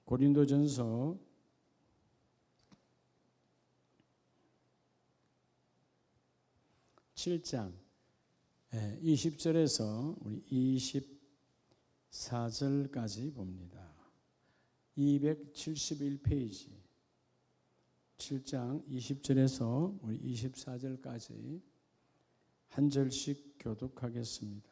고린도전서 7장 20절에서 우리 24절까지 봅니다. 271페이지 7장 20절에서 우리 24절까지 한 절씩 교독하겠습니다.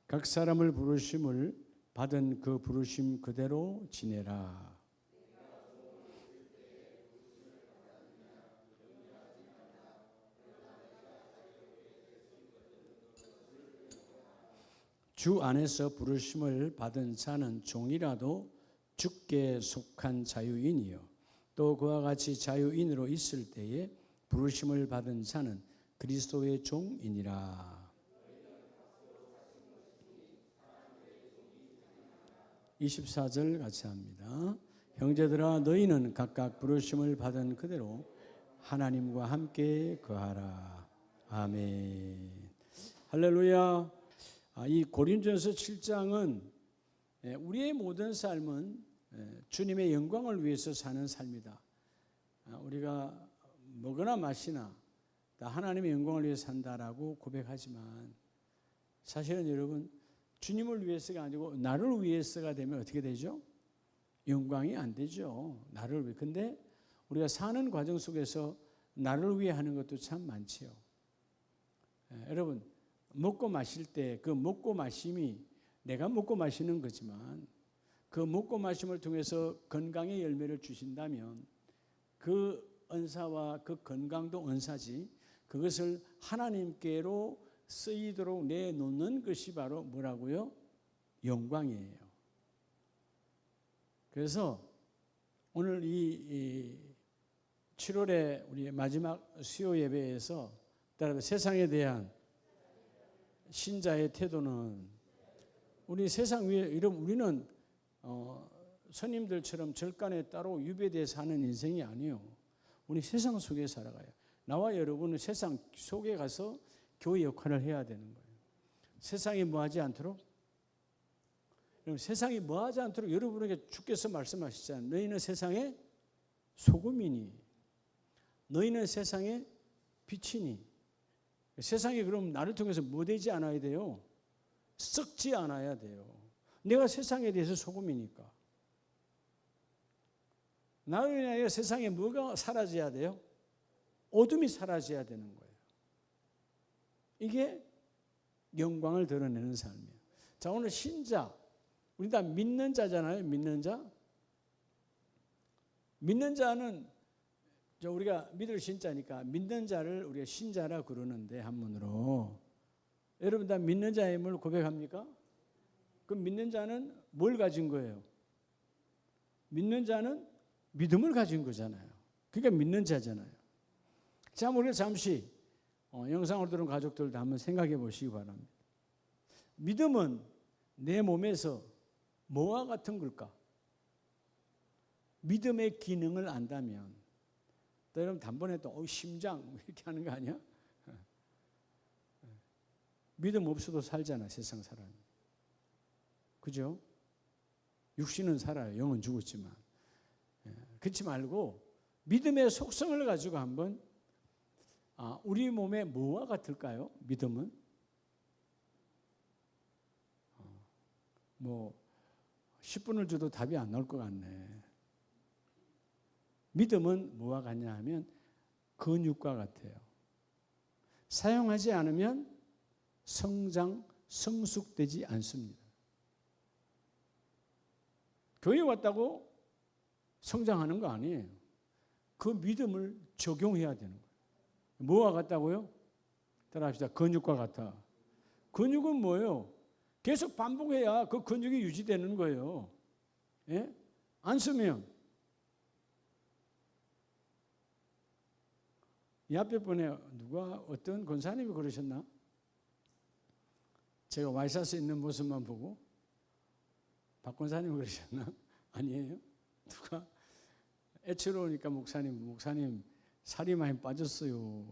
각 사람을 부르심을 받은 그 부르심 그대로 지내라. 주 안에서 부르심을 받은 자는 종이라도 주께 속한 자유인이요 또 그와 같이 자유인으로 있을 때에 부르심을 받은 자는 그리스도의 종이니라. 24절 같이 합니다. 형제들아 너희는 각각 부르심을 받은 그대로 하나님과 함께 거하라. 아멘. 할렐루야. 이 고린도전서 7장은 우리의 모든 삶은 주님의 영광을 위해서 사는 삶이다. 우리가 먹으나 마시나 다 하나님의 영광을 위해서 산다라고 고백하지만 사실은 여러분 주님을 위해서가 아니고 나를 위해서가 되면 어떻게 되죠? 영광이 안 되죠. 나를 위해. 근데 우리가 사는 과정 속에서 나를 위해 하는 것도 참 많지요. 여러분 먹고 마실 때 그 먹고 마심이 내가 먹고 마시는 거지만 그 먹고 마심을 통해서 건강의 열매를 주신다면 그 은사와 그 건강도 은사지 그것을 하나님께로 쓰이도록 내놓는 것이 바로 뭐라고요? 영광이에요. 그래서 오늘 이 7월에 우리 마지막 수요 예배에서 따라서 세상에 대한 신자의 태도는 우리 세상 위에 이런 우리는 스님들처럼 절간에 따로 유배되어 사는 인생이 아니에요. 우리 세상 속에 살아가요. 나와 여러분은 세상 속에 가서 교회 역할을 해야 되는 거예요. 세상이 뭐하지 않도록 세상이 뭐하지 않도록 여러분에게 주께서 말씀하시잖아요. 너희는 세상의 소금이니 너희는 세상의 빛이니 세상이 그럼 나를 통해서 뭐 되지 않아야 돼요? 썩지 않아야 돼요. 내가 세상에 대해서 소금이니까. 나를 위하여 세상에 뭐가 사라져야 돼요? 어둠이 사라져야 되는 거예요. 이게 영광을 드러내는 삶이에요. 자, 오늘 신자, 우리 다 믿는 자잖아요. 믿는 자. 믿는 자는 우리가 믿을 신자니까 믿는 자를 우리가 신자라 그러는데 한문으로 여러분 다 믿는 자임을 고백합니까? 그럼 믿는 자는 뭘 가진 거예요? 믿는 자는 믿음을 가진 거잖아요. 그러니까 믿는 자잖아요. 자, 우리가 잠시 영상으로 들은 가족들도 한번 생각해 보시기 바랍니다. 믿음은 내 몸에서 뭐와 같은 걸까? 믿음의 기능을 안다면 또 여러분 단번에 또 심장 이렇게 하는 거 아니야? 믿음 없어도 살잖아 세상 사람이. 그죠? 육신은 살아요. 영은 죽었지만. 그렇지 말고 믿음의 속성을 가지고 한번 우리 몸에 뭐와 같을까요? 믿음은? 뭐 10분을 줘도 답이 안 나올 것 같네. 믿음은 뭐와 같냐 하면 근육과 같아요. 사용하지 않으면 성숙되지 않습니다. 교회 왔다고 성장하는 거 아니에요. 그 믿음을 적용해야 되는 거예요. 뭐와 같다고요? 따라합시다. 근육과 같아. 근육은 뭐예요? 계속 반복해야 그 근육이 유지되는 거예요. 예? 안 쓰면 이 앞에 분에 누가 어떤 권사님이 그러셨나? 제가 와이셔츠 있는 모습만 보고 박 권사님이 그러셨나? 아니에요? 누가 애처로우니까 목사님 살이 많이 빠졌어요.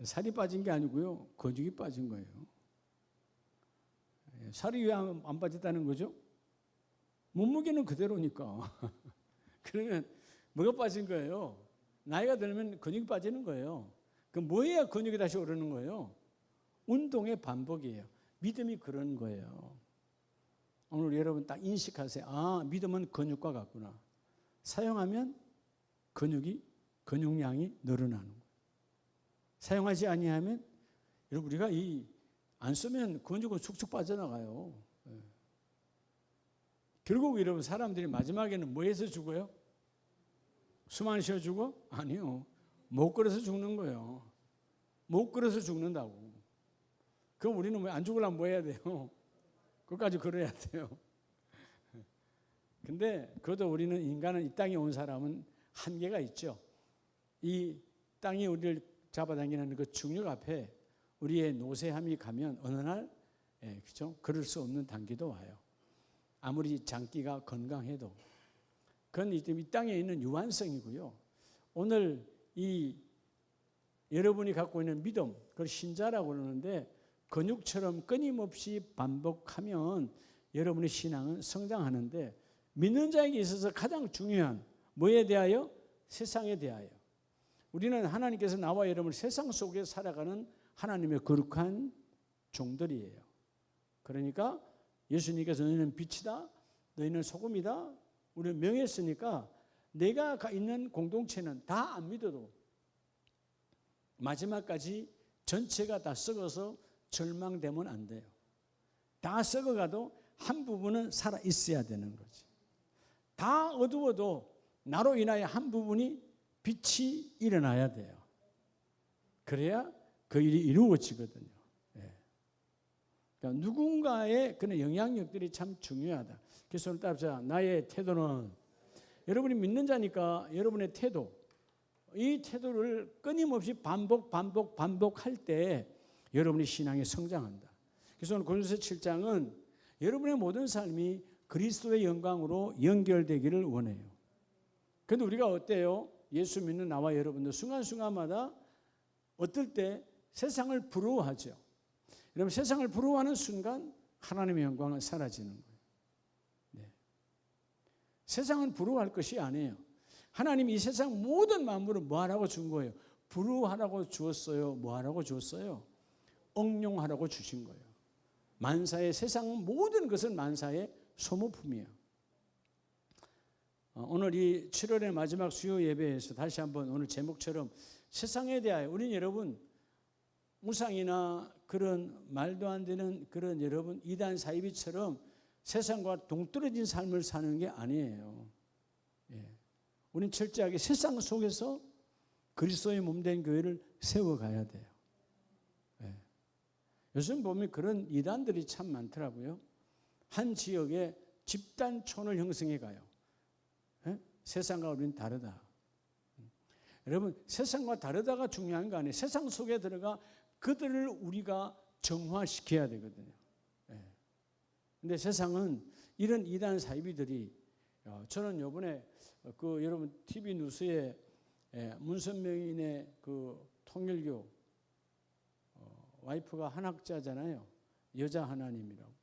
살이 빠진 게 아니고요. 근육이 빠진 거예요. 살이 왜 안 빠졌다는 거죠? 몸무게는 그대로니까. 그러면 뭐가 빠진 거예요? 나이가 들면 근육이 빠지는 거예요. 그럼 뭐 해야 근육이 다시 오르는 거예요? 운동의 반복이에요. 믿음이 그런 거예요. 오늘 여러분 딱 인식하세요. 아, 믿음은 근육과 같구나. 사용하면 근육량이 늘어나는 거예요. 사용하지 아니하면 여러분 우리가 안 쓰면 근육은 축축 빠져나가요. 결국 여러분 사람들이 마지막에는 뭐해서 죽어요? 숨 안 쉬어 죽어? 아니요. 못 걸어서 죽는 거예요. 못 걸어서 죽는다고. 그럼 우리는 왜 안 죽으려면 뭐 해야 돼요? 끝까지 걸어야 돼요. 근데 그래도 우리는 인간은 이 땅에 온 사람은 한계가 있죠. 이 땅이 우리를 잡아당기는 그 중력 앞에 우리의 노쇠함이 가면 어느 날 그렇죠? 걸을 수 없는 단계도 와요. 아무리 장기가 건강해도. 그건 이 땅에 있는 유한성이고요. 오늘 여러분이 갖고 있는 믿음, 그걸 신자라고 그러는데 근육처럼 끊임없이 반복하면 여러분의 신앙은 성장하는데 믿는 자에게 있어서 가장 중요한 뭐에 대하여? 세상에 대하여. 우리는 하나님께서 나와 여러분을 세상 속에 살아가는 하나님의 거룩한 종들이에요. 그러니까 예수님께서 너희는 빛이다, 너희는 소금이다, 우리는 명했으니까 내가 있는 공동체는 다 안 믿어도 마지막까지 전체가 다 썩어서 절망되면 안 돼요. 다 썩어가도 한 부분은 살아 있어야 되는 거지. 다 어두워도 나로 인하여 한 부분이 빛이 일어나야 돼요. 그래야 그 일이 이루어지거든요. 그러니까 누군가의 그런 영향력들이 참 중요하다. 그래서 오늘 따라서 나의 태도는 여러분이 믿는 자니까 여러분의 태도, 이 태도를 끊임없이 반복할 때 여러분의 신앙이 성장한다. 그래서 오늘 고린도서 7장은 여러분의 모든 삶이 그리스도의 영광으로 연결되기를 원해요. 그런데 우리가 어때요? 예수 믿는 나와 여러분들 순간순간마다 어떨 때 세상을 부러워하죠. 여러분 세상을 부러워하는 순간 하나님의 영광은 사라지는 거예요. 네. 세상은 부러워할 것이 아니에요. 하나님이 이 세상 모든 만물을 뭐하라고 준 거예요? 부러워하라고 주었어요? 뭐하라고 주었어요? 응용하라고 주신 거예요. 만사의 세상 모든 것은 만사의 소모품이에요. 오늘 이 7월의 마지막 수요 예배에서 다시 한번 오늘 제목처럼 세상에 대하여 우리는 여러분 우상이나 그런 말도 안 되는 그런 여러분 이단 사이비처럼 세상과 동떨어진 삶을 사는 게 아니에요. 우리는 철저하게 세상 속에서 그리스도의 몸된 교회를 세워가야 돼요. 요즘 보면 그런 이단들이 참 많더라고요. 한 지역에 집단촌을 형성해 가요. 세상과 우리는 다르다. 여러분 세상과 다르다가 중요한 거 아니에요. 세상 속에 들어가 그들을 우리가 정화시켜야 되거든요. 그런데 세상은 이런 이단 사이비들이 저는 이번에 그 여러분 TV 뉴스에 문선명인의 그 통일교 와이프가 한학자잖아요. 여자 하나님이라고.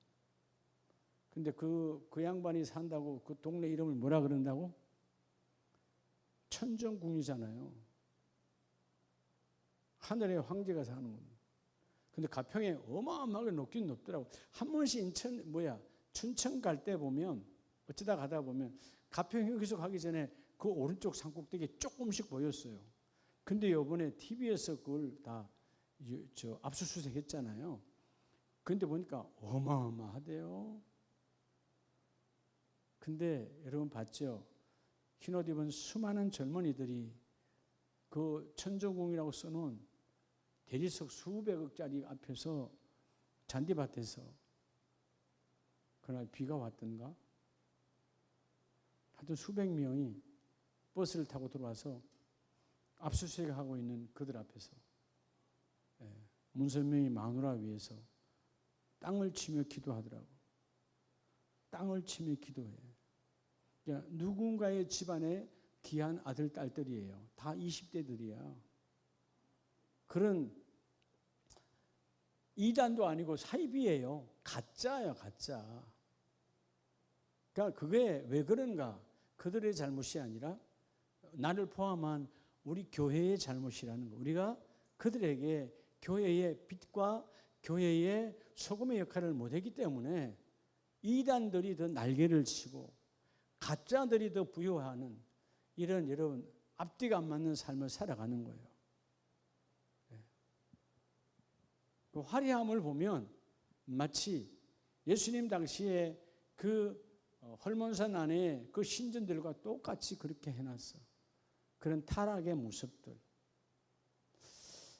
근데 그 양반이 산다고 그 동네 이름을 뭐라 그런다고? 천정궁이잖아요. 하늘의 황제가 사는 겁니다. 근데 가평에 어마어마하게 높긴 높더라고. 한 번씩 춘천 갈 때 보면 어쩌다 가다 보면 가평 휴게소 가기 전에 그 오른쪽 산꼭대기에 조금씩 보였어요. 근데 이번에 TV에서 그걸 다 압수수색 했잖아요. 근데 보니까 어마어마하대요. 근데 여러분 봤죠? 흰옷 입은 수많은 젊은이들이 그 천정궁이라고 써놓은 대리석 수백억짜리 앞에서 잔디밭에서 그날 비가 왔던가? 하여튼 수백 명이 버스를 타고 들어와서 압수수색하고 있는 그들 앞에서 문선명이 마누라 위해서 땅을 치며 기도하더라고. 땅을 치며 기도해. 그러니까 누군가의 집안에 귀한 아들, 딸들이에요. 다 20대들이야. 그런 이단도 아니고 사이비예요. 가짜예요, 가짜. 그러니까 그게 왜 그런가? 그들의 잘못이 아니라 나를 포함한 우리 교회의 잘못이라는 거. 우리가 그들에게 교회의 빛과 교회의 소금의 역할을 못했기 때문에 이단들이 더 날개를 치고 가짜들이 더 부여하는 이런 여러분 앞뒤가 안 맞는 삶을 살아가는 거예요. 그 화려함을 보면 마치 예수님 당시에 그 헐몬산 안에 그 신전들과 똑같이 그렇게 해놨어. 그런 타락의 모습들.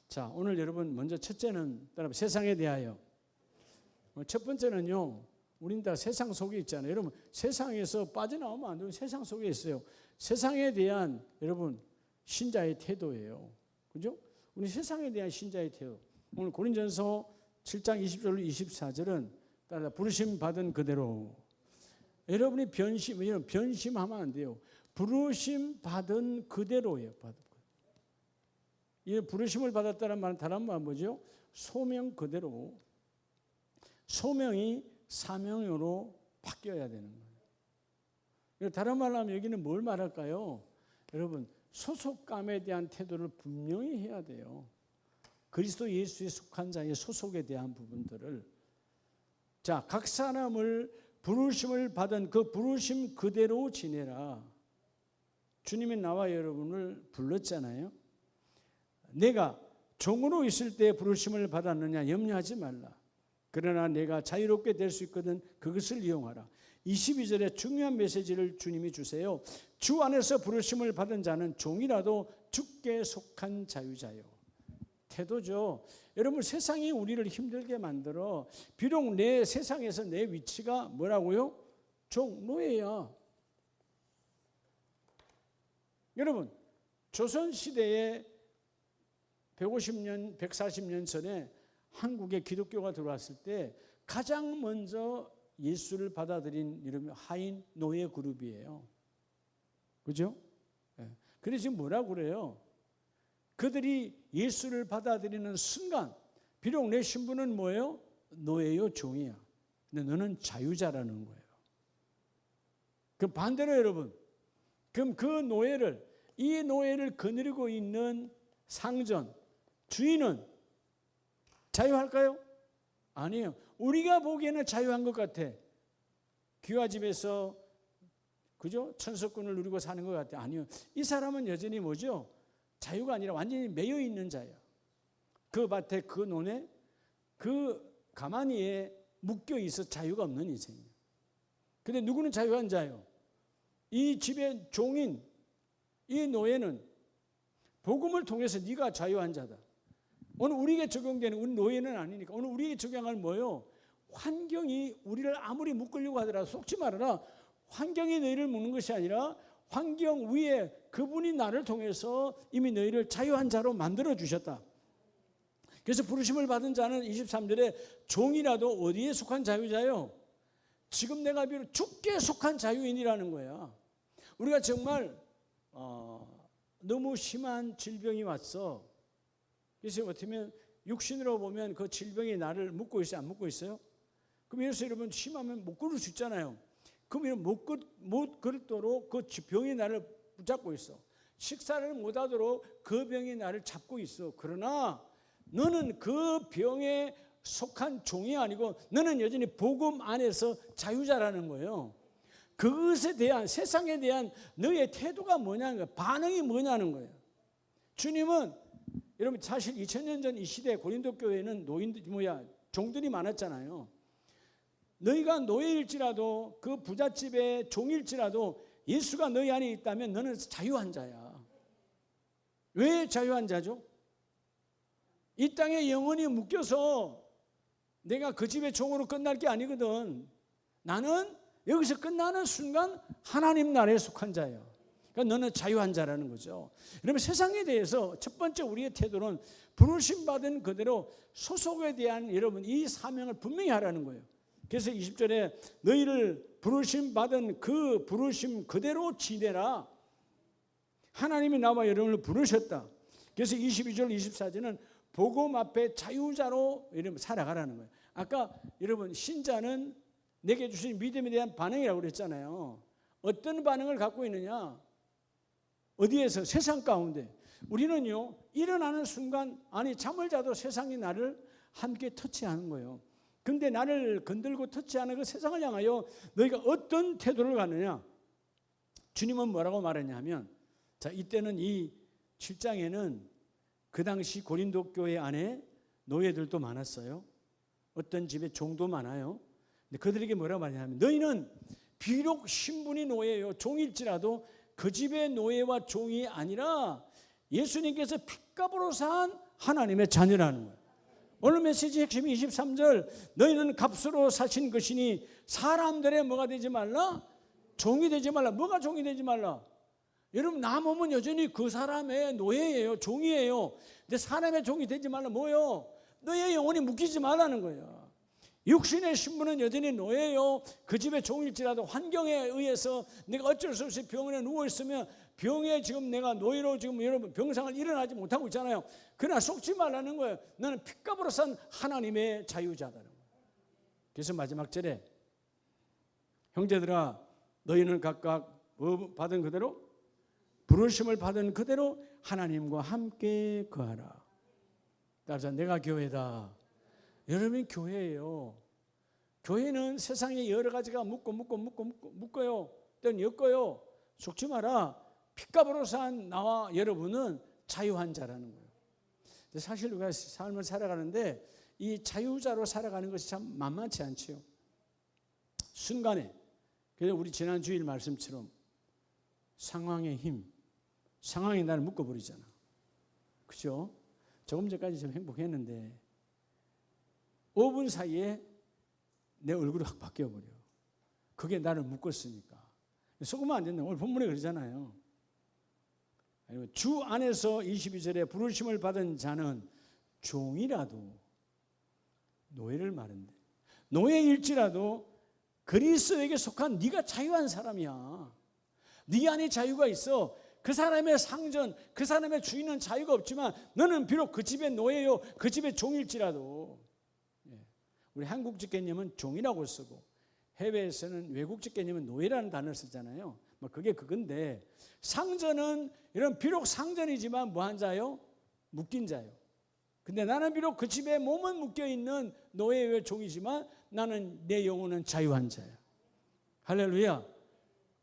자, 오늘 여러분 먼저 첫째는 세상에 대하여. 첫 번째는요, 우린 다 세상 속에 있잖아요. 여러분 세상에서 빠져나오면 안 돼요. 세상 속에 있어요. 세상에 대한 여러분 신자의 태도예요. 그죠? 우리 세상에 대한 신자의 태도. 오늘 고린전서 7장 20절 24절은 따라 부르심 받은 그대로. 여러분이 변심하면 안 돼요. 부르심 받은 그대로예요. 이 부르심을 받았다는 말은 다른 말은 뭐죠? 소명 그대로. 소명이 사명으로 바뀌어야 되는 거예요. 다른 말로 하면 여기는 뭘 말할까요? 여러분 소속감에 대한 태도를 분명히 해야 돼요. 그리스도 예수에 속한 자의 소속에 대한 부분들을. 자, 각 사람을 부르심을 받은 그 부르심 그대로 지내라. 주님이 나와 여러분을 불렀잖아요. 내가 종으로 있을 때 부르심을 받았느냐 염려하지 말라. 그러나 내가 자유롭게 될 수 있거든 그것을 이용하라. 22절에 중요한 메시지를 주님이 주세요. 주 안에서 부르심을 받은 자는 종이라도 주께 속한 자유자요. 태도죠. 여러분 세상이 우리를 힘들게 만들어. 비록 내 세상에서 내 위치가 뭐라고요? 종, 노예야. 여러분 조선시대에 150년, 140년 전에 한국에 기독교가 들어왔을 때 가장 먼저 예수를 받아들인 이런 하인 노예 그룹이에요. 그죠? 그래서 지금 뭐라고 그래요? 그들이 예수를 받아들이는 순간 비록 내 신분은 뭐예요? 노예요, 종이야. 근데 너는 자유자라는 거예요. 그 반대로 여러분, 그럼 이 노예를 거느리고 있는 상전, 주인은 자유할까요? 아니에요. 우리가 보기에는 자유한 것 같아. 귀화집에서 그죠? 천석군을 누리고 사는 것 같아. 아니요. 이 사람은 여전히 뭐죠? 자유가 아니라 완전히 매여 있는 자예요. 그 밭에 그 논에 그 가마니에 묶여 있어 자유가 없는 인생이에요. 근데 누구는 자유한 자예요? 이 집의 종인 이 노예는 복음을 통해서 네가 자유한 자다. 오늘 우리에게 적용되는 우리 노예는 아니니까 오늘 우리에게 적용할 뭐예요? 환경이 우리를 아무리 묶으려고 하더라도 속지 말아라. 환경이 너희를 묶는 것이 아니라 환경 위에 그분이 나를 통해서 이미 너희를 자유한 자로 만들어 주셨다. 그래서 부르심을 받은 자는 23절에 종이라도 어디에 속한 자유자요? 지금 내가 비록 주께 속한 자유인이라는 거야. 우리가 정말 너무 심한 질병이 왔어. 그래서 어쩌면 육신으로 보면 그 질병이 나를 묶고 있어요? 안 묶고 있어요? 그럼 예수 여러분 심하면 못 걸을 수 있잖아요. 그러면 못 걸도록 그 병이 나를 붙잡고 있어. 식사를 못하도록 그 병이 나를 잡고 있어. 그러나 너는 그 병에 속한 종이 아니고 너는 여전히 복음 안에서 자유자라는 거예요. 그것에 대한 세상에 대한 너의 태도가 뭐냐는 거예요. 반응이 뭐냐는 거예요. 주님은 여러분 사실 2000년 전 이 시대 고린도 교회는 종들이 많았잖아요. 너희가 노예일지라도 그 부잣집의 종일지라도 예수가 너희 안에 있다면 너는 자유한 자야. 왜 자유한 자죠? 이 땅에 영원히 묶여서 내가 그 집의 종으로 끝날 게 아니거든. 나는 여기서 끝나는 순간 하나님 나라에 속한 자야. 그러니까 너는 자유한 자라는 거죠. 그러면 세상에 대해서 첫 번째 우리의 태도는 부르심 받은 그대로 소속에 대한 여러분 이 사명을 분명히 하라는 거예요. 그래서 20절에 너희를 부르심 받은 그 부르심 그대로 지내라. 하나님이 나와 여러분을 부르셨다. 그래서 22절 24절은 복음 앞에 자유자로 여러분 살아가라는 거예요. 아까 여러분 신자는 내게 주신 믿음에 대한 반응이라고 그랬잖아요. 어떤 반응을 갖고 있느냐? 어디에서? 세상 가운데. 우리는요, 일어나는 순간, 아니 잠을 자도 세상이 나를 함께 터치하는 거예요. 근데 나를 건들고 터치하는 그 세상을 향하여 너희가 어떤 태도를 갖느냐? 주님은 뭐라고 말했냐면, 자, 이때는 이 7장에는 그 당시 고린도 교회 안에 노예들도 많았어요. 어떤 집에 종도 많아요. 근데 그들에게 뭐라고 말하냐면, 너희는 비록 신분이 노예요, 종일지라도 그 집의 노예와 종이 아니라 예수님께서 핏값으로 산 하나님의 자녀라는 거예요. 오늘 메시지 핵심이 23절, 너희는 값으로 사신 것이니 사람들의 뭐가 되지 말라? 종이 되지 말라. 뭐가 종이 되지 말라? 여러분, 나 몸은 여전히 그 사람의 노예예요, 종이에요. 근데 사람의 종이 되지 말라. 뭐요? 너의 영혼이 묶이지 말라는 거예요. 육신의 신분은 여전히 노예요. 그 집의 종일지라도 환경에 의해서 내가 어쩔 수 없이 병원에 누워있으면 병에 지금 내가 노예로 지금 여러분 병상을 일어나지 못하고 있잖아요. 그러나 속지 말라는 거예요. 너는 핏값으로 산 하나님의 자유자다는 거예요. 그래서 마지막 절에 형제들아 너희는 각각 받은 그대로 부르심을 받은 그대로 하나님과 함께 거하라. 따라서 내가 교회다. 여러분이 교회예요. 교회는 세상에 여러 가지가 묶어요. 또는 엮어요. 속지 마라. 핏값으로 산 나와 여러분은 자유한 자라는 거예요. 사실 우리가 삶을 살아가는데 이 자유자로 살아가는 것이 참 만만치 않지요. 순간에, 그래서 우리 지난 주일 말씀처럼 상황의 힘, 상황이 나를 묶어버리잖아. 그죠? 조금 전까지 좀 행복했는데 5분 사이에 내 얼굴이 확 바뀌어버려. 그게 나를 묶었으니까. 속으면 안 된다. 오늘 본문에 그러잖아요. 주 안에서 22절에 부르심을 받은 자는 종이라도 노예를 말한대. 노예일지라도 그리스도에게 속한 네가 자유한 사람이야. 네 안에 자유가 있어. 그 사람의 상전, 그 사람의 주인은 자유가 없지만 너는 비록 그 집의 노예요, 그 집의 종일지라도. 우리 한국적 개념은 종이라고 쓰고 해외에서는 외국적 개념은 노예라는 단어를 쓰잖아요. 뭐 그게 그건데, 상전은 이런 비록 상전이지만 뭐한 자요? 묶인 자요. 근데 나는 비록 그 집에 몸은 묶여 있는 노예의 종이지만 나는 내 영혼은 자유한 자야. 할렐루야.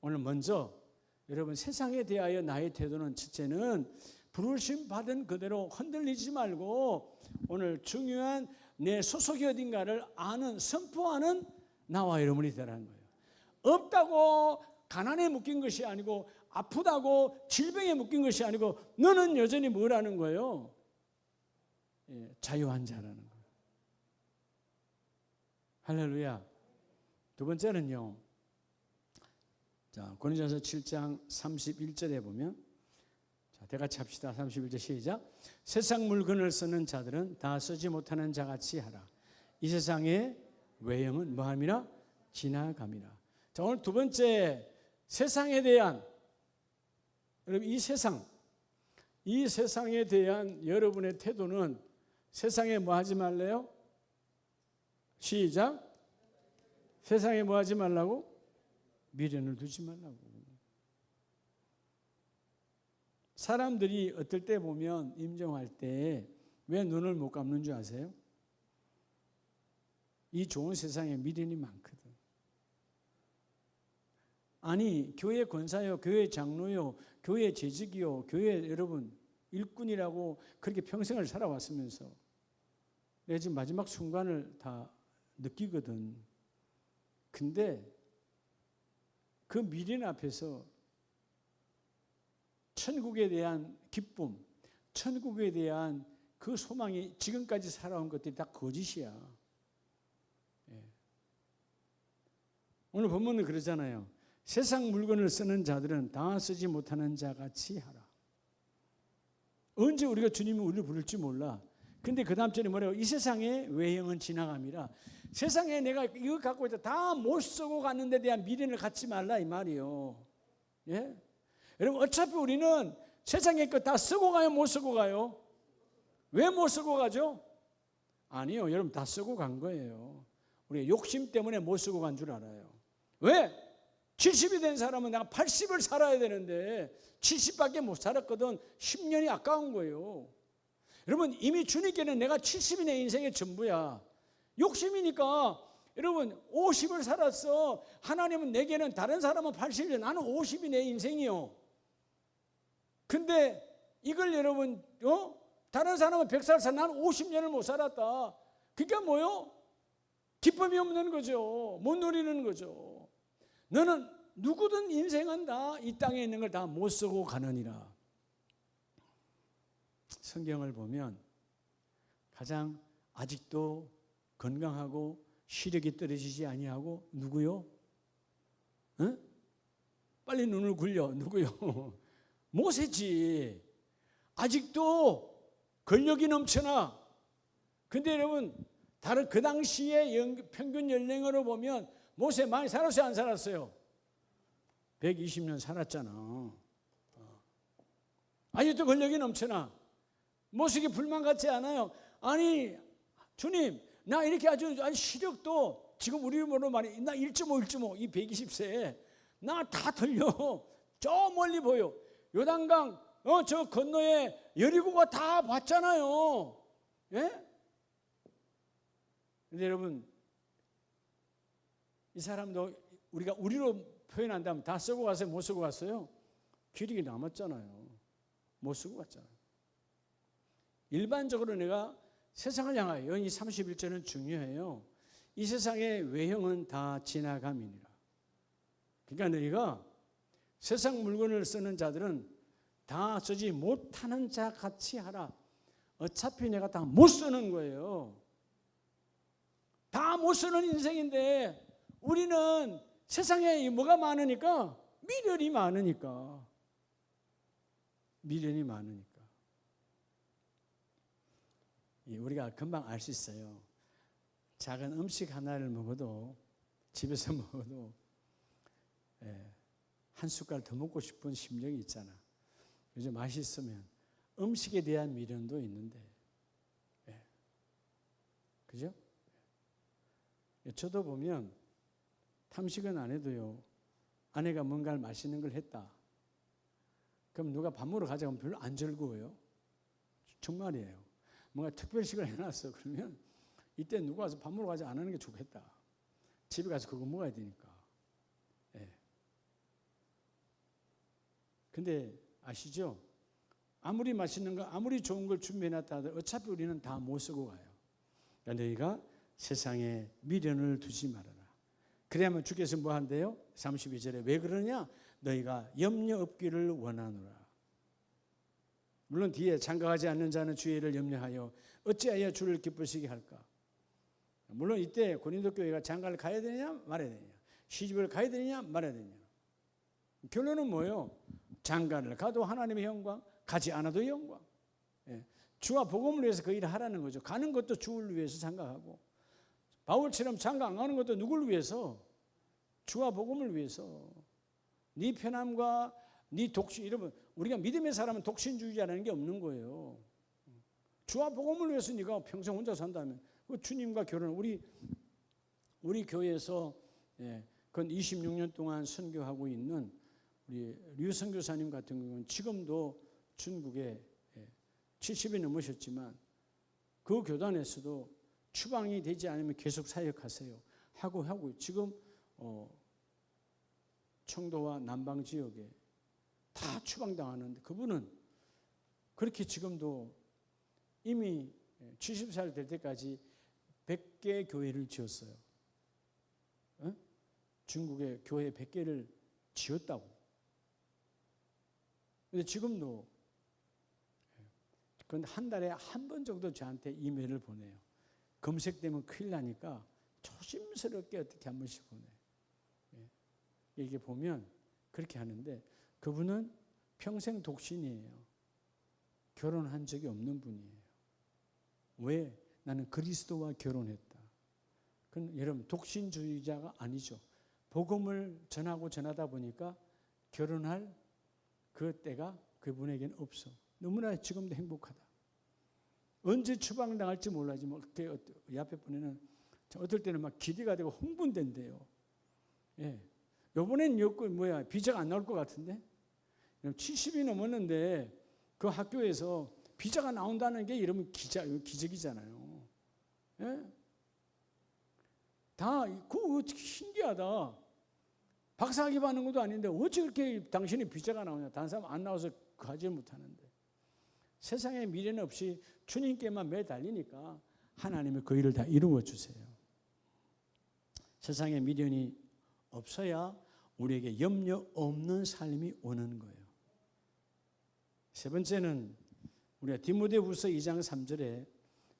오늘 먼저 여러분, 세상에 대하여 나의 태도는 첫째는 부르심 받은 그대로 흔들리지 말고 오늘 중요한 내 소속이 어딘가를 아는, 선포하는 나와 여러분이 되라는 거예요. 없다고 가난에 묶인 것이 아니고, 아프다고 질병에 묶인 것이 아니고, 너는 여전히 뭐라는 거예요? 자유한 자라는 거예요. 할렐루야. 두 번째는요, 자, 고린도전서 7장 31절에 보면, 자, 다 같이 합시다. 31절 시작. 세상 물건을 쓰는 자들은 다 쓰지 못하는 자같이 하라. 이 세상의 외형은 뭐함이라? 지나감이라. 자, 오늘 두 번째, 세상에 대한, 여러분, 이 세상에 대한 여러분의 태도는 세상에 뭐 하지 말래요? 시작. 세상에 뭐 하지 말라고? 미련을 두지 말라고. 사람들이 어떨 때 보면 임종할 때 왜 눈을 못 감는 줄 아세요? 이 좋은 세상에 미련이 많거든. 아니, 교회 권사요, 교회 장로요, 교회 재직이요, 교회 여러분 일꾼이라고 그렇게 평생을 살아왔으면서 내가 지금 마지막 순간을 다 느끼거든. 근데 그 미련 앞에서 천국에 대한 기쁨, 천국에 대한 그 소망이 지금까지 살아온 것들이 다 거짓이야. 오늘 본문은 그러잖아요. 세상 물건을 쓰는 자들은 다 쓰지 못하는 자같이 하라. 언제 우리가 주님이 우리를 부를지 몰라. 근데 그 다음 절에 뭐래요? 이 세상의 외형은 지나감이라. 세상에 내가 이거 갖고 있다 다 못 쓰고 가는 데 대한 미련을 갖지 말라 이 말이요. 예? 여러분, 어차피 우리는 세상의 것 다 쓰고 가요, 못 쓰고 가요? 왜 못 쓰고 가죠? 아니요, 여러분 다 쓰고 간 거예요. 우리가 욕심 때문에 못 쓰고 간 줄 알아요. 왜? 70이 된 사람은 내가 80을 살아야 되는데 70밖에 못 살았거든. 10년이 아까운 거예요. 여러분, 이미 주님께는 내가 70이 내 인생의 전부야. 욕심이니까 여러분 50을 살았어. 하나님은 내게는, 다른 사람은 80이, 나는 50이 내 인생이요. 근데 이걸 여러분 다른 사람은 100살 살, 나는 50년을 못 살았다. 그러니까 뭐요? 기쁨이 없는 거죠. 못 누리는 거죠. 너는 누구든 인생은 다 이 땅에 있는 걸 다 못 쓰고 가느니라. 성경을 보면 가장 아직도 건강하고 시력이 떨어지지 아니하고 누구요? 응? 빨리 눈을 굴려. 누구요? 모세지. 아직도 근력이 넘쳐나. 근데 여러분, 다른 그 당시에 평균 연령으로 보면 모세 많이 살았어요, 안 살았어요? 120년 살았잖아. 아직도 근력이 넘쳐나. 모세에게 불만 같지 않아요? 아니 주님, 나 이렇게 아주 시력도 지금 우리 말로 말해, 나 1.5 이 120세에 나 다 들려. 저 멀리 보여. 요단강 저 건너에 여리고가 다 봤잖아요. 예? 근데 여러분, 이 사람도 우리가 우리로 표현한다면 다 쓰고 갔어요? 못 쓰고 갔어요? 기력이 남았잖아요. 못 쓰고 갔잖아요. 일반적으로 내가 세상을 향하여, 이 31절은 중요해요. 이 세상의 외형은 다 지나감이니라. 그러니까 너희가 세상 물건을 쓰는 자들은 다 쓰지 못하는 자 같이 하라. 어차피 내가 다 못 쓰는 거예요. 다 못 쓰는 인생인데 우리는 세상에 뭐가 많으니까? 미련이 많으니까. 미련이 많으니까. 우리가 금방 알 수 있어요. 작은 음식 하나를 먹어도, 집에서 먹어도 한 숟갈 더 먹고 싶은 심정이 있잖아. 요즘 맛있으면 음식에 대한 미련도 있는데, 그죠? 저도 보면 탐식은 안 해도요, 아내가 뭔가를 맛있는 걸 했다. 그럼 누가 밥 먹으러 가자고 하면 별로 안 즐거워요. 정말이에요. 뭔가 특별식을 해놨어. 그러면 이때 누가 와서 밥 먹으러 가자 안 하는 게 좋겠다. 집에 가서 그거 먹어야 되니까. 근데 아시죠? 아무리 맛있는 거, 아무리 좋은 걸 준비해놨다 하더라도 어차피 우리는 다 못 쓰고 가요. 그러니까 너희가 세상에 미련을 두지 말아라. 그래야만 주께서 뭐 한대요? 32절에 왜 그러냐? 너희가 염려 없기를 원하노라. 물론 뒤에 장가가지 않는 자는 주의 일을 염려하여 어찌하여 주를 기쁘시게 할까? 물론 이때 고린도 교회가 장가를 가야 되느냐 말아야 되느냐, 시집을 가야 되느냐 말아야 되느냐. 결론은 뭐예요? 장가를 가도 하나님의 영광, 가지 않아도 영광. 주와 복음을 위해서 그 일을 하라는 거죠. 가는 것도 주를 위해서 장가하고, 바울처럼 장가 안 가는 것도 누구를 위해서? 주와 복음을 위해서. 네 편함과 네 독신, 여러분 우리가 믿음의 사람은 독신주의자라는 게 없는 거예요. 주와 복음을 위해서 네가 평생 혼자 산다면 주님과 결혼. 우리 교회에서 건 26년 동안 선교하고 있는 우리 류 선교사님 같은 경우는 지금도 중국에 70이 넘으셨지만 그 교단에서도 추방이 되지 않으면 계속 사역하세요. 하고 지금 청도와 남방 지역에 다 추방당하는데 그분은 그렇게 지금도 이미 70살 될 때까지 100개 교회를 지었어요. 중국에 교회 100개를 지었다고. 근데 지금도 그건 한 달에 한 번 정도 저한테 이메일을 보내요. 검색되면 큰일 나니까 조심스럽게 어떻게 한 번씩 보내요. 이게 보면 그렇게 하는데 그분은 평생 독신이에요. 결혼한 적이 없는 분이에요. 왜? 나는 그리스도와 결혼했다. 그건 여러분 독신주의자가 아니죠. 복음을 전하다 보니까 결혼할 그 때가 그분에게는 없어. 너무나 지금도 행복하다. 언제 추방당할지 몰라지. 뭐 이 앞에 보내는 어떨 때는 막 기대가 되고 흥분된대요. 예. 요번엔 비자가 안 나올 것 같은데? 70이 넘었는데 그 학교에서 비자가 나온다는 게 이러면 기적이잖아요. 예? 그거 신기하다. 박사학위 받는 것도 아닌데 어찌 그렇게 당신이 비자가 나오냐. 다른 사람 안 나와서 가지 못하는데. 세상에 미래는 없이 주님께만 매달리니까 하나님이 그 일을 다 이루어 주세요. 세상에 미련이 없어야 우리에게 염려 없는 삶이 오는 거예요. 세 번째는 우리가 디모데후서 2장 3절에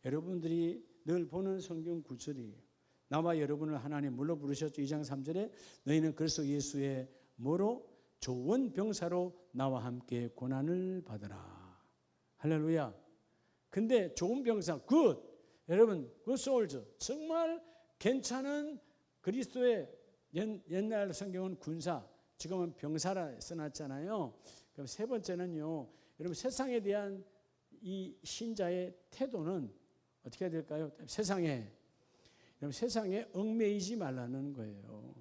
여러분들이 늘 보는 성경 구절이 나와 여러분을 하나님 물로 부르셨죠. 2장 3절에 너희는 그리스도 예수의 뭐로? 좋은 병사로 나와 함께 고난을 받으라. 할렐루야. 근데 좋은 병사, 여러분, soldier, 정말 괜찮은 그리스도의 옛날 성경은 군사, 지금은 병사라 써놨잖아요. 그럼 세 번째는요, 여러분 세상에 대한 이 신자의 태도는 어떻게 해야 될까요? 세상에 얽매이지 말라는 거예요.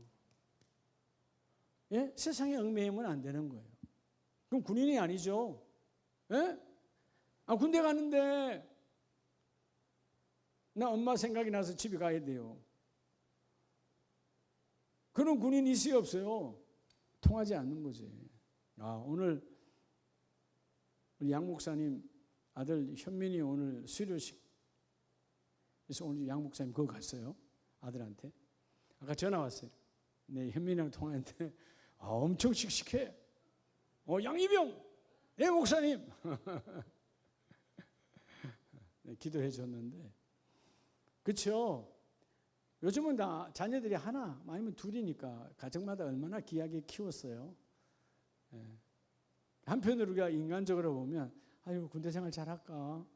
예? 세상에 얽매이면 안 되는 거예요. 그럼 군인이 아니죠. 예? 군대 가는데 나 엄마 생각이 나서 집에 가야 돼요. 그런 군인이 있어요, 없어요? 통하지 않는 거지. 오늘 우리 양 목사님 아들 현민이 오늘 수료식, 그래서 오늘 양 목사님 그거 갔어요. 아들한테. 아까 전화 왔어요. 네, 현민이랑 통화했는데 엄청 씩씩해. 양이병, 네 목사님. 네, 기도해 줬는데. 그렇죠? 요즘은 다 자녀들이 하나, 아니면 둘이니까 가정마다 얼마나 귀하게 키웠어요. 네. 한편으로 우리가 인간적으로 보면 아유 군대 생활 잘할까?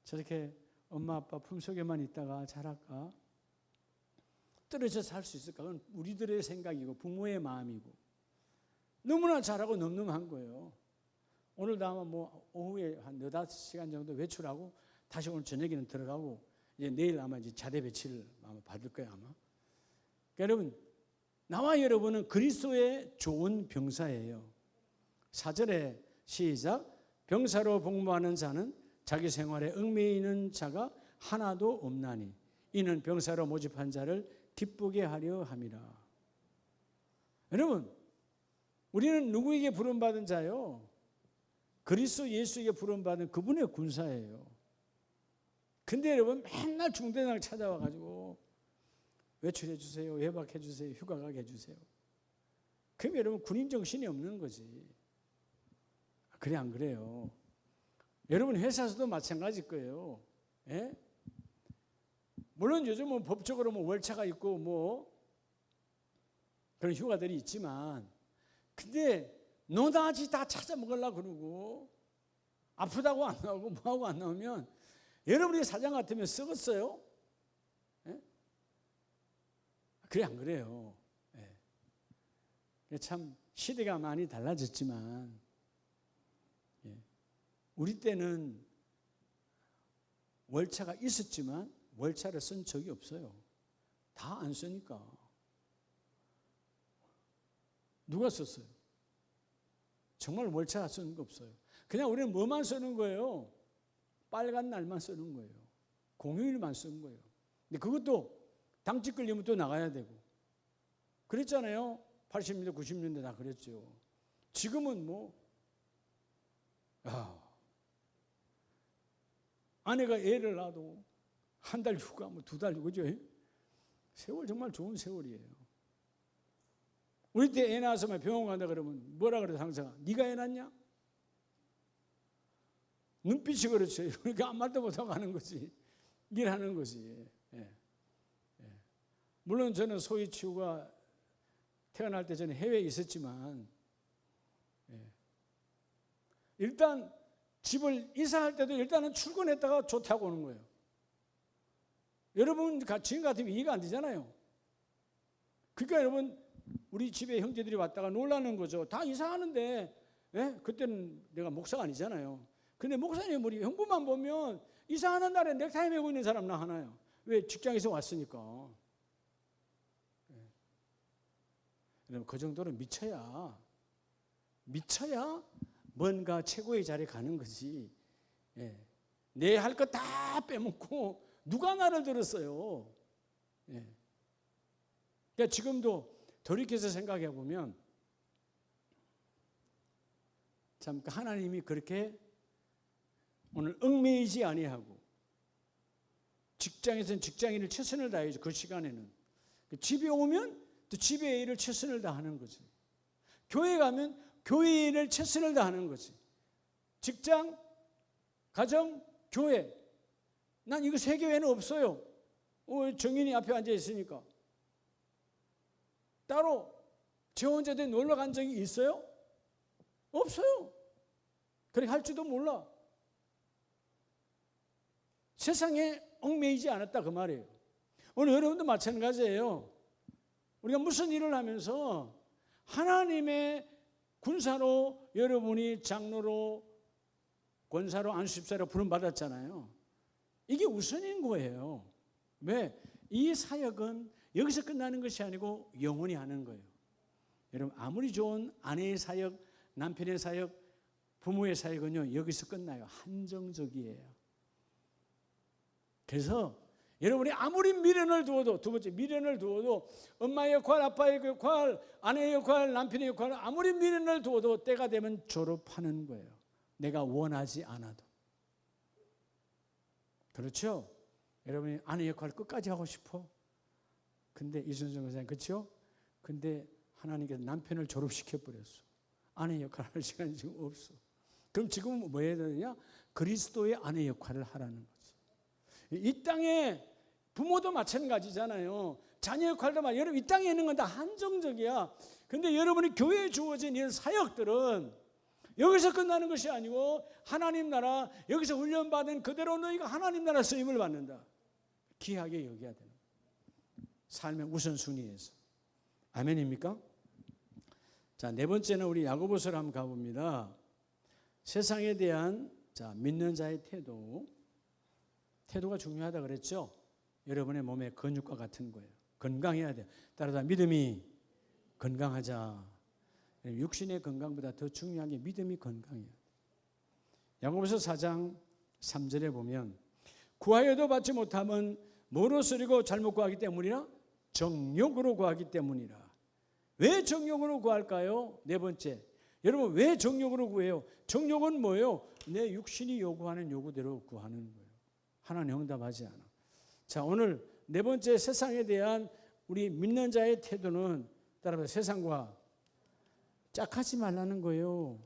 저렇게 엄마 아빠 품속에만 있다가 잘할까? 떨어져 살 수 있을까? 그건 우리들의 생각이고 부모의 마음이고 너무나 잘하고 늠름한 거예요. 오늘도 아마 오후에 한 4-5시간 정도 외출하고 다시 오늘 저녁에는 들어가고 이제 내일 아마 이제 자대 배치를 아마 받을 거예요 아마. 그러니까 여러분 나와 여러분은 그리스도의 좋은 병사예요. 4절에 시작. 병사로 복무하는 자는 자기 생활에 얽매이는 자가 하나도 없나니 이는 병사로 모집한 자를 기쁘게 하려 함이라. 여러분 우리는 누구에게 부름받은 자요? 그리스도 예수에게 부름받은 그분의 군사예요. 근데 여러분 맨날 중대장 찾아와가지고 외출해 주세요, 외박해 주세요, 휴가 가게 해주세요. 그럼 여러분 군인 정신이 없는 거지. 그래 안 그래요? 여러분 회사에서도 마찬가지일 거예요. 예? 물론 요즘은 법적으로 월차가 있고 그런 휴가들이 있지만 근데 노다지 다 찾아 먹으려고 그러고 아프다고 안 나오고 뭐하고 안 나오면 여러분이 사장 같으면 썩었어요? 예? 그래 안 그래요? 예. 참 시대가 많이 달라졌지만 우리 때는 월차가 있었지만 월차를 쓴 적이 없어요. 다 안 쓰니까. 누가 썼어요? 정말 월차 쓰는 거 없어요. 그냥 우리는 뭐만 쓰는 거예요? 빨간 날만 쓰는 거예요. 공휴일만 쓰는 거예요. 근데 그것도 당직 걸리면 또 나가야 되고. 그랬잖아요. 80년대, 90년대 다 그랬죠. 지금은 아내가 애를 낳아도 한 달 휴가, 2달 휴가죠. 세월 정말 좋은 세월이에요. 우리 때 애 낳아서 병원 간다 그러면 뭐라 그래서 항상 네가 애 낳냐? 눈빛이 그렇죠. 그러니까 아무 말도 못하고 하는 거지. 일하는 거지. 물론 저는 소위 치우가 태어날 때 저는 해외에 있었지만 일단 집을 이사할 때도 일단은 출근했다가 조퇴하고 오는 거예요. 여러분 지금 같으면 이해가 안 되잖아요. 그러니까 여러분 우리 집에 형제들이 왔다가 놀라는 거죠. 다 이사하는데 그때는 내가 목사가 아니잖아요. 근데 목사님 우리 형부만 보면 이사하는 날에 넥타이 메고 있는 사람 나 하나요. 왜? 직장에서 왔으니까. 여러분, 그 정도는 미쳐야 뭔가 최고의 자리에 가는 거지. 내 할 거 다 빼먹고 누가 나를 들었어요. 그러니까 지금도 돌이켜서 생각해 보면 참 하나님이 그렇게 오늘 얽매이지 아니하고, 직장에서는 직장인을 최선을 다해야죠. 그 시간에는. 집에 오면 또 집의 일을 최선을 다하는 거지. 교회 가면 교회 일을 최선을 다하는 거지. 직장, 가정, 교회. 난 이거 세 교회는 없어요. 정인이 앞에 앉아 있으니까. 따로 저 혼자 놀러 간 적이 있어요? 없어요. 그렇게 할지도 몰라. 세상에 얽매이지 않았다 그 말이에요. 오늘 여러분도 마찬가지예요. 우리가 무슨 일을 하면서 하나님의 군사로 여러분이 장로로 권사로 안수집사로 부름받았잖아요. 이게 우선인 거예요. 왜? 이 사역은 여기서 끝나는 것이 아니고 영원히 하는 거예요. 여러분, 아무리 좋은 아내의 사역, 남편의 사역, 부모의 사역은요, 여기서 끝나요. 한정적이에요. 그래서 여러분이 아무리 미련을 두어도, 두 번째 미련을 두어도, 엄마의 역할, 아빠의 역할, 아내의 역할, 남편의 역할, 아무리 미련을 두어도 때가 되면 졸업하는 거예요. 내가 원하지 않아도. 그렇죠? 여러분이 아내 역할 끝까지 하고 싶어? 근데 이순정 선생님, 그렇죠? 근데 하나님께서 남편을 졸업시켜버렸어. 아내 역할 할 시간이 지금 없어. 그럼 지금 뭐 해야 되느냐? 그리스도의 아내 역할을 하라는 거지. 이 땅에 부모도 마찬가지잖아요. 자녀 역할도 마찬가지. 여러분, 이 땅에 있는 건 다 한정적이야. 근데 여러분이 교회에 주어진 이런 사역들은 여기서 끝나는 것이 아니고 하나님 나라, 여기서 훈련받은 그대로 너희가 하나님 나라 쓰임을 받는다. 귀하게 여겨야 되는 거예요. 삶의 우선순위에서. 아멘입니까? 자, 네 번째는 우리 야고보서를 한번 가봅니다. 세상에 대한 믿는 자의 태도가 중요하다 그랬죠. 여러분의 몸의 근육과 같은 거예요. 건강해야 돼요. 따라서 믿음이 건강하자. 육신의 건강보다 더 중요한 게 믿음이 건강해요. 야고보서 4장 3절에 보면 구하여도 받지 못하면 뭐로 쓰리고 잘못 구하기 때문이라? 정욕으로 구하기 때문이라. 왜 정욕으로 구할까요? 네 번째, 여러분 왜 정욕으로 구해요? 정욕은 뭐예요? 내 육신이 요구하는 요구대로 구하는 거예요. 하나님 응답하지 않아. 자, 오늘 네 번째, 세상에 대한 우리 믿는 자의 태도는 따라서 세상과 짝하지 말라는 거예요.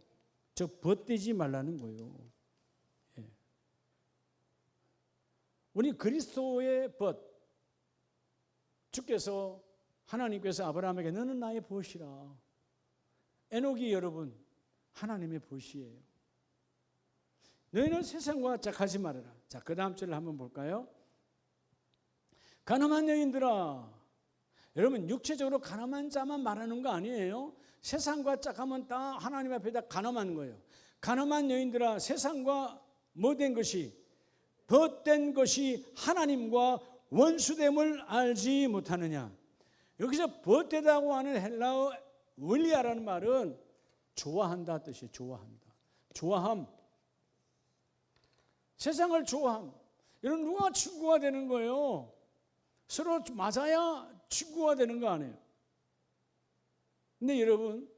벗대지 말라는 거예요. 우리 그리스도의 벗, 주께서 하나님께서 아브라함에게 너는 나의 벗이라. 에녹이 여러분 하나님의 벗이에요. 너희는 세상과 짝하지 말아라. 자, 그 다음 절을 한번 볼까요? 가늠한 여인들아. 여러분, 육체적으로 가늠한 자만 말하는 거 아니에요. 세상과 짝하면 다 하나님 앞에다 가늠한 거예요. 가늠한 여인들아, 세상과 뭐된 것이, 벗된 것이 하나님과 원수됨을 알지 못하느냐. 여기서 벗되다고 하는 헬라어 원리아라는 말은 좋아한다 뜻이에요. 좋아한다. 좋아함. 세상을 좋아함. 여러분, 누가 친구가 되는 거예요? 서로 맞아야 친구가 되는 거 아니에요? 근데 여러분,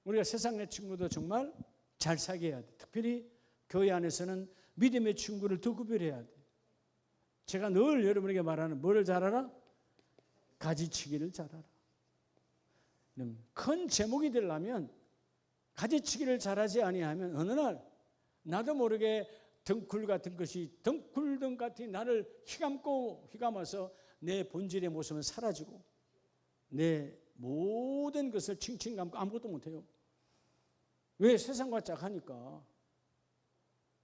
우리가 세상의 친구도 정말 잘 사귀어야 돼. 특별히 교회 안에서는 믿음의 친구를 더 구별해야 돼. 제가 늘 여러분에게 말하는 뭐를 잘하라? 가지치기를 잘하라. 큰 제목이 되려면 가지치기를 잘하지 아니하면 어느 날 나도 모르게 덩굴 같은 것이, 덩굴등 같은 나를 휘감아서 내 본질의 모습은 사라지고 내 모든 것을 칭칭 감고 아무것도 못해요. 왜? 세상과 짝하니까.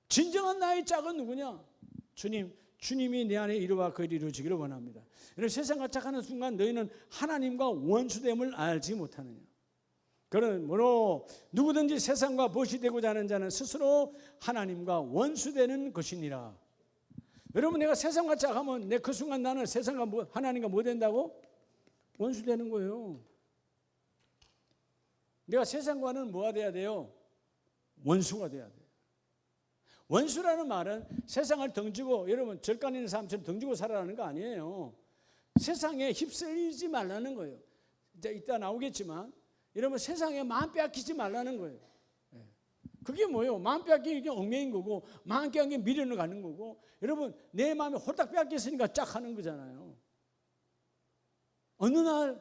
진정한 나의 짝은 누구냐? 주님이 내 안에 이루와 그 일이 이루어지기를 원합니다. 여러분, 세상과 짝하는 순간 너희는 하나님과 원수됨을 알지 못하느냐. 그러므로 누구든지 세상과 벗이 되고자 하는 자는 스스로 하나님과 원수되는 것이니라. 여러분, 내가 세상과 짝하면 내 그 순간 나는 세상과 하나님과 뭐 된다고? 원수 되는 거예요. 내가 세상과는 뭐가 돼야 돼요? 원수가 돼야 돼요. 원수라는 말은 세상을 등지고, 여러분 절간 있는 사람처럼 등지고 살아라는 거 아니에요. 세상에 휩쓸리지 말라는 거예요. 이제 이따 나오겠지만 여러분, 세상에 마음 빼앗기지 말라는 거예요. 그게 뭐예요? 마음 빼앗기는 게 얽매인 거고, 마음 빼앗기는 게 미련을 가는 거고, 여러분 내 마음이 홀딱 빼앗겼으니까 짝 하는 거잖아요. 어느 날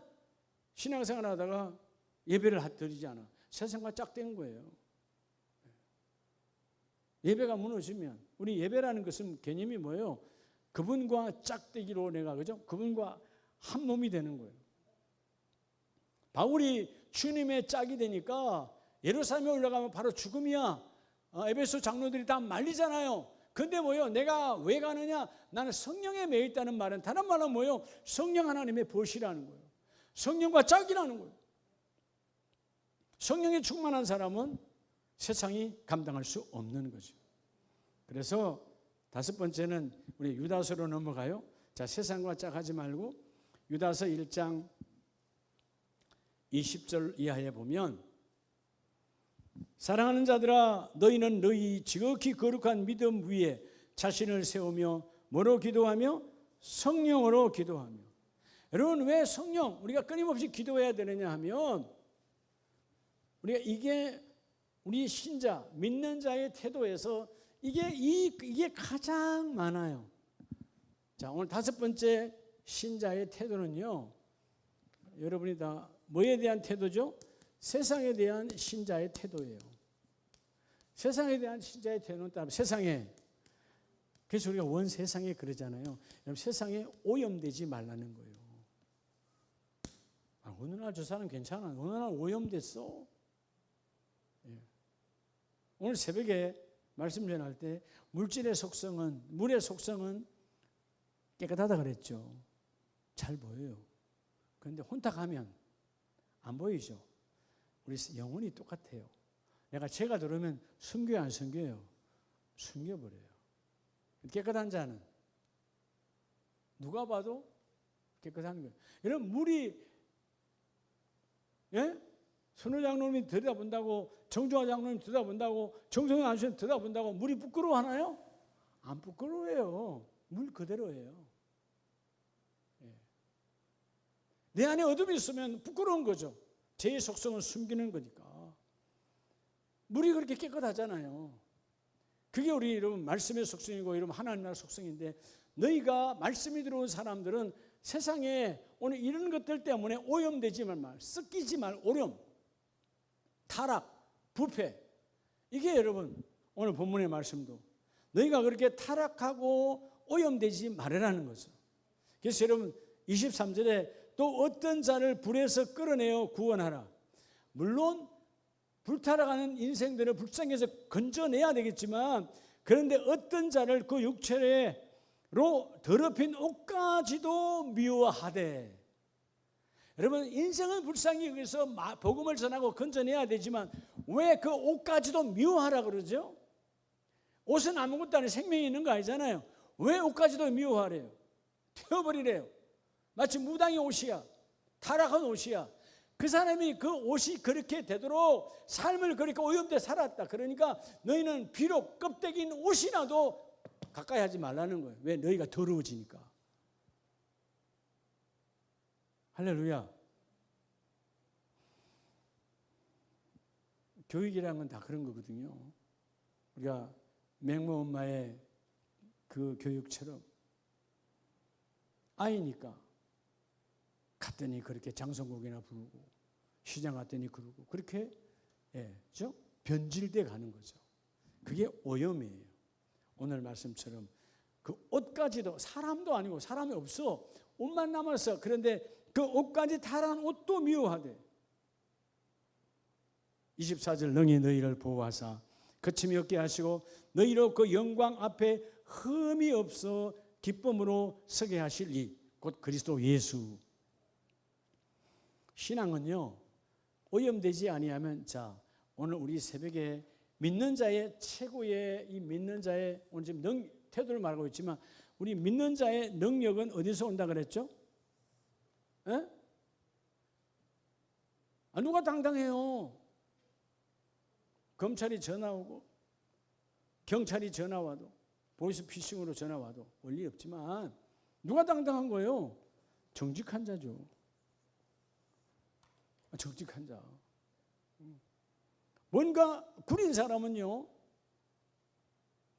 신앙생활 하다가 예배를 드리지 않아. 세상과 짝된 거예요. 예배가 무너지면, 우리 예배라는 것은 개념이 뭐예요? 그분과 짝되기로 내가, 그죠? 그분과 한 몸이 되는 거예요. 바울이 주님의 짝이 되니까 예루살렘에 올라가면 바로 죽음이야. 에베소 장로들이 다 말리잖아요. 근데 뭐예요? 내가 왜 가느냐? 나는 성령에 매여 있다는 말은, 다른 말은 뭐예요? 성령 하나님의 보시라는 거예요. 성령과 짝이라는 거예요. 성령에 충만한 사람은 세상이 감당할 수 없는 거죠. 그래서 다섯 번째는 우리 유다서로 넘어가요. 자, 세상과 짝하지 말고 유다서 1장 20절 이하에 보면, 사랑하는 자들아, 너희는 너희 지극히 거룩한 믿음 위에 자신을 세우며 뭐로 기도하며? 성령으로 기도하며. 여러분, 왜 성령, 우리가 끊임없이 기도해야 되느냐 하면, 우리가 이게 우리 신자, 믿는 자의 태도에서 이게 가장 많아요. 자, 오늘 다섯 번째 신자의 태도는요, 여러분이 다 뭐에 대한 태도죠? 세상에 대한 신자의 태도예요. 세상에 대한 신자의 태도는 따로 세상에, 그래서 우리가 원 세상에 그러잖아요. 여러분, 세상에 오염되지 말라는 거예요. 어느 날 저 사람 괜찮아, 어느 날 오염됐어. 오늘 새벽에 말씀 전할 때 물질의 속성은, 물의 속성은 깨끗하다 그랬죠. 잘 보여요. 그런데 혼탁하면 안 보이죠. 우리 영혼이 똑같아요. 내가 죄가 들어오면 숨겨요, 안 숨겨요? 숨겨버려요. 깨끗한 자는 누가 봐도 깨끗한 거예요. 여러분, 물이, 선호 장로님이 들여다본다고, 정조화 장로님이 들여다본다고, 정성현 안수님 들여다본다고 물이 부끄러워하나요? 안 부끄러워해요. 물 그대로예요. 내 안에 어둠이 있으면 부끄러운 거죠. 죄의 속성은 숨기는 거니까. 물이 그렇게 깨끗하잖아요. 그게 우리 여러분 말씀의 속성이고, 여러분 하나님 나라 속성인데, 너희가 말씀이 들어온 사람들은 세상에 오늘 이런 것들 때문에 오염되지 말, 섞이지 말, 오염, 타락, 부패. 이게 여러분 오늘 본문의 말씀도 너희가 그렇게 타락하고 오염되지 말으라는 거죠. 그래서 여러분 23절에 또 어떤 자를 불에서 끌어내어 구원하라. 물론 불타락하는 인생들을 불쌍해서 건져내야 되겠지만, 그런데 어떤 자를 그 육체로 더럽힌 옷까지도 미워하되. 여러분, 인생은 불쌍히 여기서 복음을 전하고 건져내야 되지만 왜 그 옷까지도 미워하라 그러죠? 옷은 아무것도 아닌 생명이 있는 거 아니잖아요. 왜 옷까지도 미워하래요? 태워버리래요. 마치 무당의 옷이야, 타락한 옷이야. 그 사람이 그 옷이 그렇게 되도록 삶을 그렇게 오염돼 살았다. 그러니까 너희는 비록 껍데기인 옷이라도 가까이 하지 말라는 거예요. 왜? 너희가 더러워지니까. 할렐루야. 교육이라는 건 다 그런 거거든요. 우리가 맹모 엄마의 그 교육처럼 아이니까 갔더니 그렇게 장성곡이나 부르고, 시장 갔더니 그러고, 그렇게 변질돼 가는 거죠. 그게 오염이에요. 오늘 말씀처럼 그 옷까지도, 사람도 아니고 사람이 없어, 옷만 남았어. 그런데 그 옷까지 타락한 옷도 미워하대. 24절, 능히 너희를 보호하사 거침이 없게 하시고 너희로 그 영광 앞에 흠이 없어 기쁨으로 서게 하실 이 곧 그리스도 예수. 신앙은요, 오염되지 아니하면, 자, 오늘 우리 새벽에 믿는 자의 최고의 이 믿는 자의 오늘 지금 태도를 말하고 있지만 우리 믿는 자의 능력은 어디서 온다 그랬죠? 에? 누가 당당해요? 검찰이 전화 오고 경찰이 전화 와도 보이스피싱으로 전화 와도 원리 없지만 누가 당당한 거예요? 정직한 자죠. 정직한 자. 뭔가 구린 사람은요,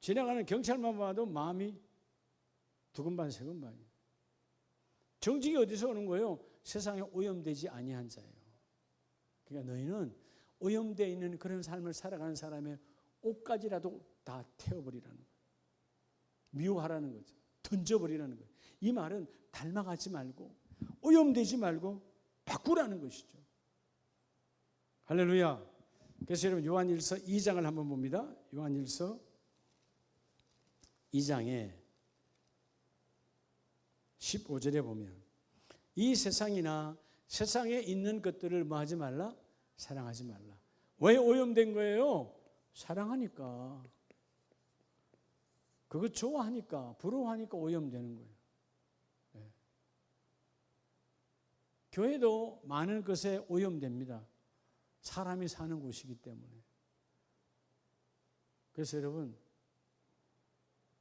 지나가는 경찰만 봐도 마음이 두근반 세근반이에요. 정직이 어디서 오는 거예요? 세상에 오염되지 아니한 자예요. 그러니까 너희는 오염되어 있는 그런 삶을 살아가는 사람의 옷까지라도 다 태워버리라는 거예요. 미워하라는 거죠. 던져버리라는 거예요. 이 말은 닮아가지 말고 오염되지 말고 바꾸라는 것이죠. 할렐루야. 그래서 여러분 요한일서 2장을 한번 봅니다. 요한일서 2장에 15절에 보면 이 세상이나 세상에 있는 것들을 뭐 하지 말라? 사랑하지 말라. 왜 오염된 거예요? 사랑하니까. 그거 좋아하니까, 부러워하니까 오염되는 거예요. 네. 교회도 많은 것에 오염됩니다. 사람이 사는 곳이기 때문에. 그래서 여러분,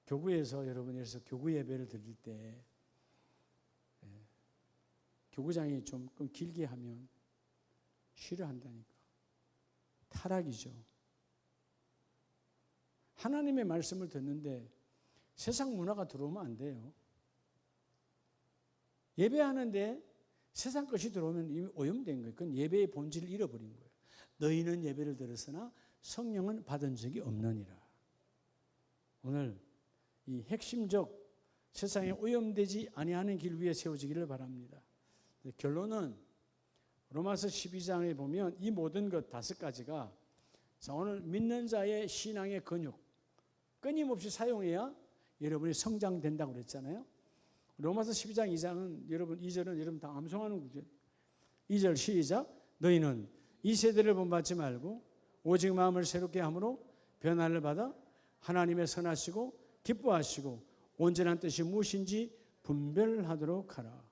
교구에서 여러분에서 교구 예배를 드릴 때 교구장이 좀 길게 하면 싫어한다니까. 타락이죠. 하나님의 말씀을 듣는데 세상 문화가 들어오면 안 돼요. 예배하는데 세상 것이 들어오면 이미 오염된 거예요. 그건 예배의 본질을 잃어버린 거예요. 너희는 예배를 들었으나 성령은 받은 적이 없느니라. 오늘 이 핵심적 세상에 오염되지 아니하는 길 위에 세워지기를 바랍니다. 결론은 로마서 12장에 보면 이 모든 것 5가지가 자, 오늘 믿는 자의 신앙의 근육 끊임없이 사용해야 여러분이 성장된다고 그랬잖아요. 로마서 12장 2장은 여러분 2절은 여러분 다 암송하는 구절. 2절 시작. 너희는 이 세대를 본받지 말고 오직 마음을 새롭게 함으로 변화를 받아 하나님의 선하시고 기뻐하시고 온전한 뜻이 무엇인지 분별하도록 하라.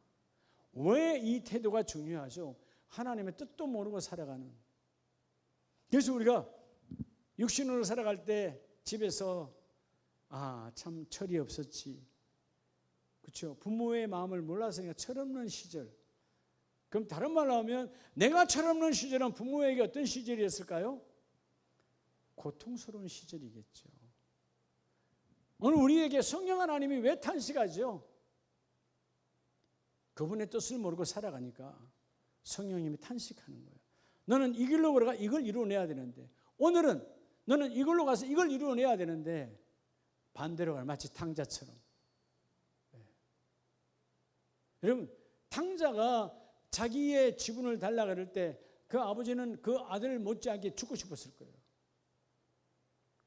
왜 이 태도가 중요하죠? 하나님의 뜻도 모르고 살아가는. 그래서 우리가 육신으로 살아갈 때 집에서 참 철이 없었지. 그렇죠? 부모의 마음을 몰라서 그냥 철없는 시절. 그럼 다른 말로 하면 내가 철없는 시절은 부모에게 어떤 시절이었을까요? 고통스러운 시절이겠죠. 오늘 우리에게 성령 하나님이 왜 탄식하죠? 그분의 뜻을 모르고 살아가니까 성령님이 탄식하는 거예요. 너는 이 길로 걸어가 이걸 이루어내야 되는데 오늘은 너는 이걸로 가서 이걸 이루어내야 되는데 반대로 가 마치 탕자처럼. 네. 여러분 탕자가 자기의 지분을 달라 그럴 때 그 아버지는 그 아들을 못지않게 죽고 싶었을 거예요.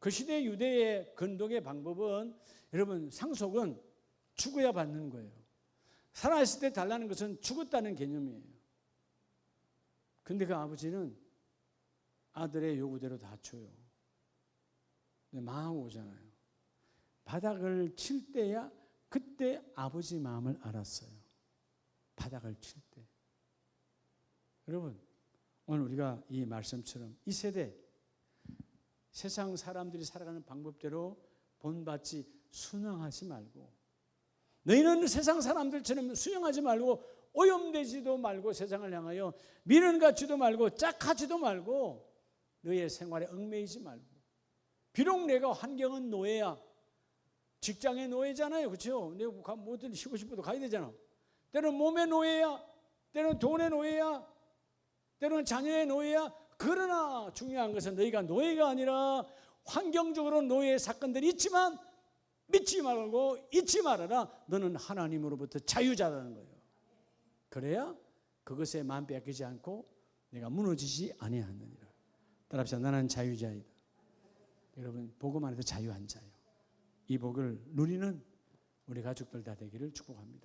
그 시대 유대의 건동의 방법은 여러분 상속은 죽어야 받는 거예요. 살아있을 때 달라는 것은 죽었다는 개념이에요. 근데 그 아버지는 아들의 요구대로 다 줘요. 근데 망하고 오잖아요. 바닥을 칠 때야 그때 아버지 마음을 알았어요. 바닥을 칠 때. 여러분 오늘 우리가 이 말씀처럼 이 세대 세상 사람들이 살아가는 방법대로 본받지 순응하지 말고 너희는 세상 사람들처럼 수용하지 말고 오염되지도 말고 세상을 향하여 미련 갖지도 말고 짝하지도 말고 너희의 생활에 얽매이지 말고 비록 내가 환경은 노예야 직장의 노예잖아요. 그렇죠? 내가 뭐든 쉬고 싶어도 가야 되잖아. 때로는 몸의 노예야 때로는 돈의 노예야 때로는 자녀의 노예야. 그러나 중요한 것은 너희가 노예가 아니라 환경적으로 노예의 사건들이 있지만 믿지 말고 잊지 말아라. 너는 하나님으로부터 자유자라는 거예요. 그래야 그것에 마음 뺏기지 않고 내가 무너지지 아니하느니라. 따라합시다. 나는 자유자이다. 여러분 복음 안에서 자유한 자예요. 이 복을 누리는 우리 가족들 다 되기를 축복합니다.